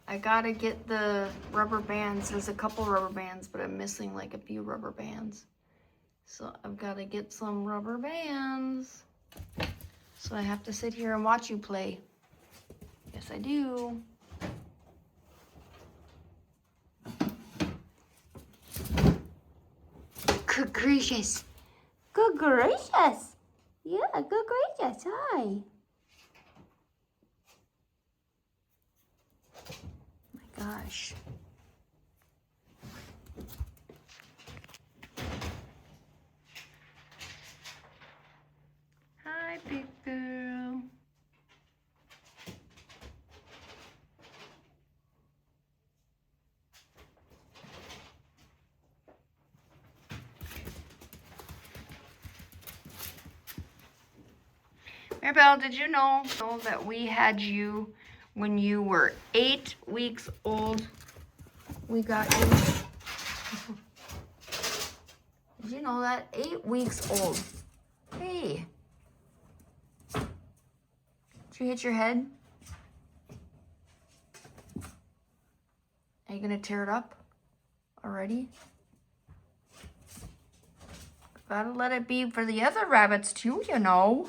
I gotta get the rubber bands. There's a couple rubber bands, but I'm missing like a few rubber bands. So I've gotta get some rubber bands. So I have to sit here and watch you play. Yes, I do. Good gracious. Good gracious. Yeah, good gracious. Hi. My gosh. Hi, big girl. Mirabel, did you know that we had you when you were 8 weeks old? We got you. Did you know that? 8 weeks old. Hey. Did you hit your head? Are you gonna tear it up already? Gotta let it be for the other rabbits too, you know.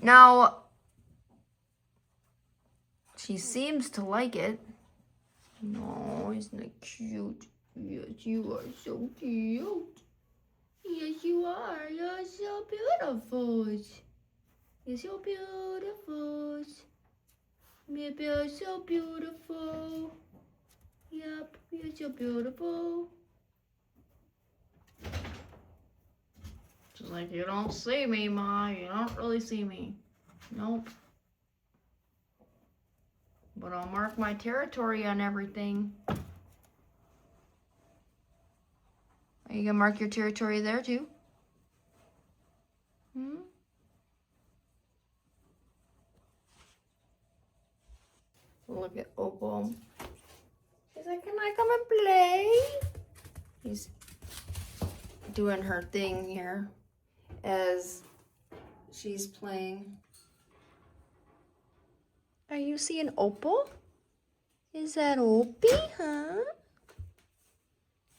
Now, she seems to like it. No, isn't it cute? Yes, you are so cute. Yes, you are. You're so beautiful. You're so beautiful. Mirabel, so beautiful. Yep, you're so beautiful. She's like, you don't see me, Ma. You don't really see me. Nope. But I'll mark my territory on everything. Are you gonna mark your territory there too? Hmm? Look at Opal. He's like, can I come and play? He's doing her thing here as she's playing. Are you seeing Opal? Is that Opie, huh?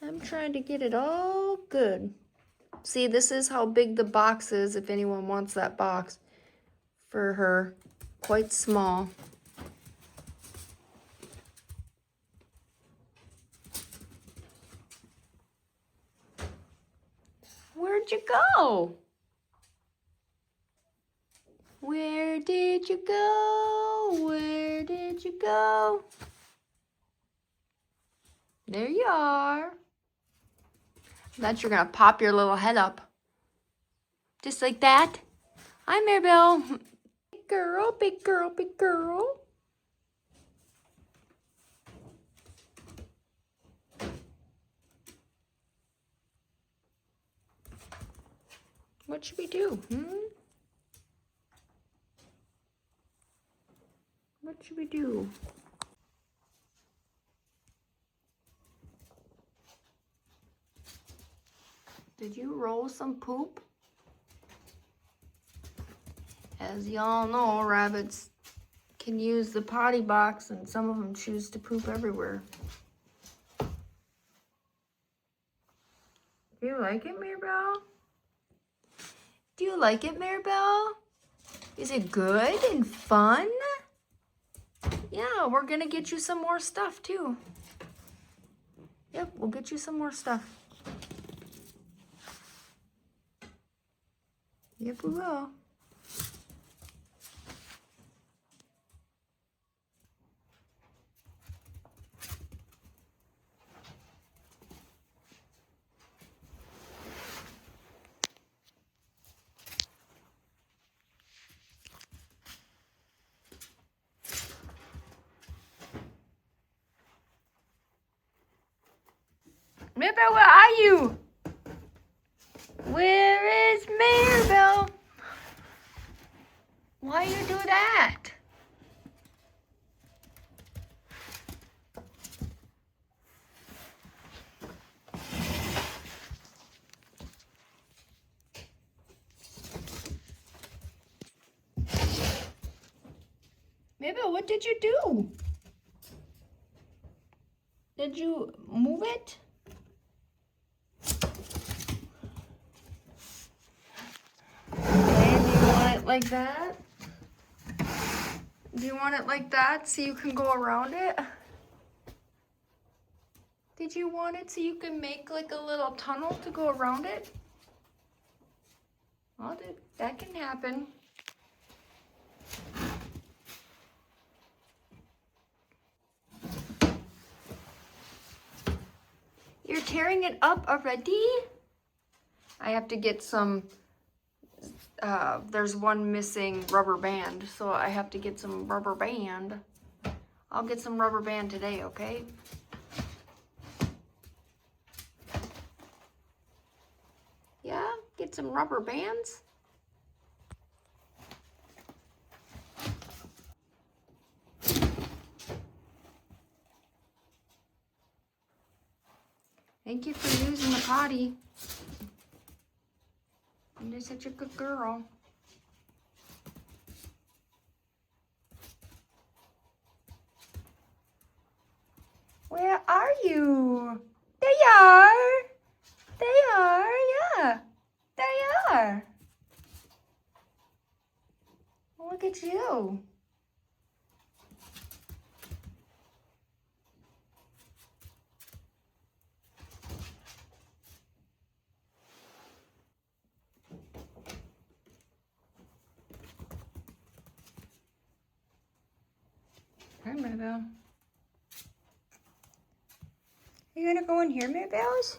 I'm trying to get it all good. See, this is how big the box is if anyone wants that box for her. Quite small. Where'd you go? Where did you go? Where did you go? There you are. I bet you're gonna pop your little head up. Just like that. Hi, Mirabel. Big girl, big girl, big girl. What should we do? What should we do? Did you roll some poop? As y'all know, rabbits can use the potty box and some of them choose to poop everywhere. Do you like it, Mirabel? Do you like it, Mirabel? Is it good and fun? Yeah, we're gonna get you some more stuff too. Yep, we'll get you some more stuff. Yep, we will. Mirabel, where are you? Where is Mirabel? Why you do that? Mirabel, what did you do? Did you move it? And you want it like that? Do you want it like that so you can go around it? Did you want it so you can make like a little tunnel to go around it? Well, that can happen. You're tearing it up already? I have to get some, there's one missing rubber band, so I have to get some rubber band. I'll get some rubber band today, okay? Yeah, get some rubber bands. Thank you for using the potty. You're such a good girl. Where are you? There you are. There you are, yeah. There you are. Look at you. Hi, Mirabel. Are you gonna go in here, Mirabels?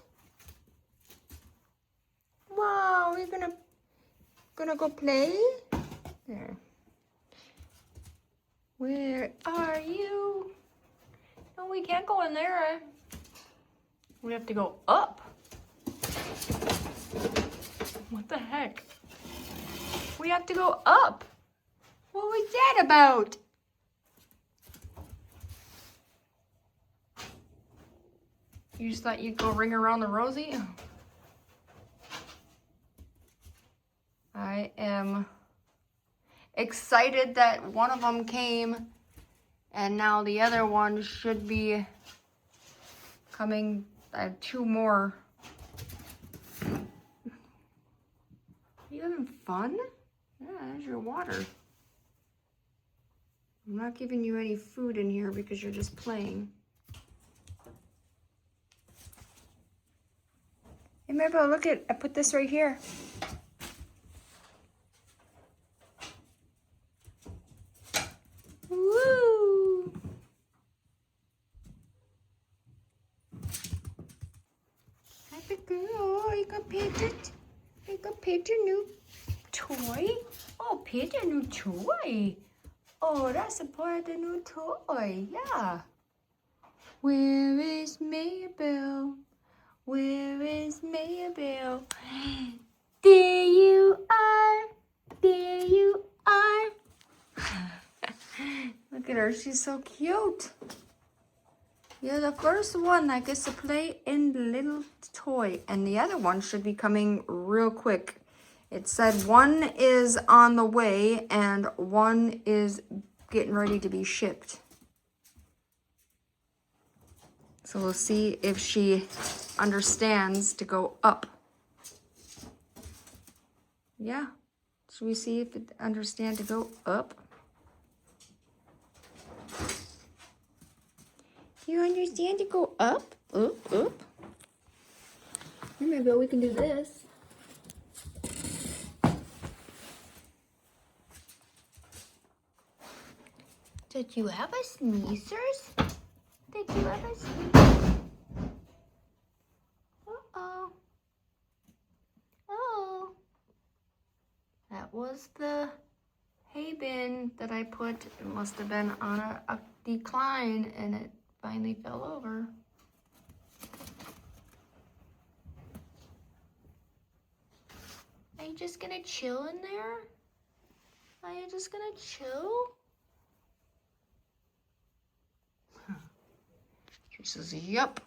Wow, you're gonna go play? There. Where are you? No, we can't go in there. We have to go up. What the heck? We have to go up. What was that about? You just thought you'd go ring around the rosy? I am excited that one of them came and now the other one should be coming. I have two more. Are you having fun? Yeah, there's your water. I'm not giving you any food in here because you're just playing. Hey, Mirabel, look at, I put this right here. Woo! Happy girl, you gonna paint it? You gonna paint your new toy? Oh, paint a new toy. Oh, that's a part of the new toy, yeah. Where is Mirabel? Where is Mirabel? There you are. There you are. Look at her. She's so cute. You're the first one that gets to play in the little toy. And the other one should be coming real quick. It said one is on the way and one is getting ready to be shipped. So we'll see if she understands to go up. Yeah. Should we see if it understands to go up? You understand to go up? Up, up. Maybe we can do this. Did you have a sneezers? Did you have a sneezers? Uh-oh. Oh. That was the hay bin that I put. It must have been on a decline and it finally fell over. Are you just gonna chill in there? Are you just gonna chill? She says, yup.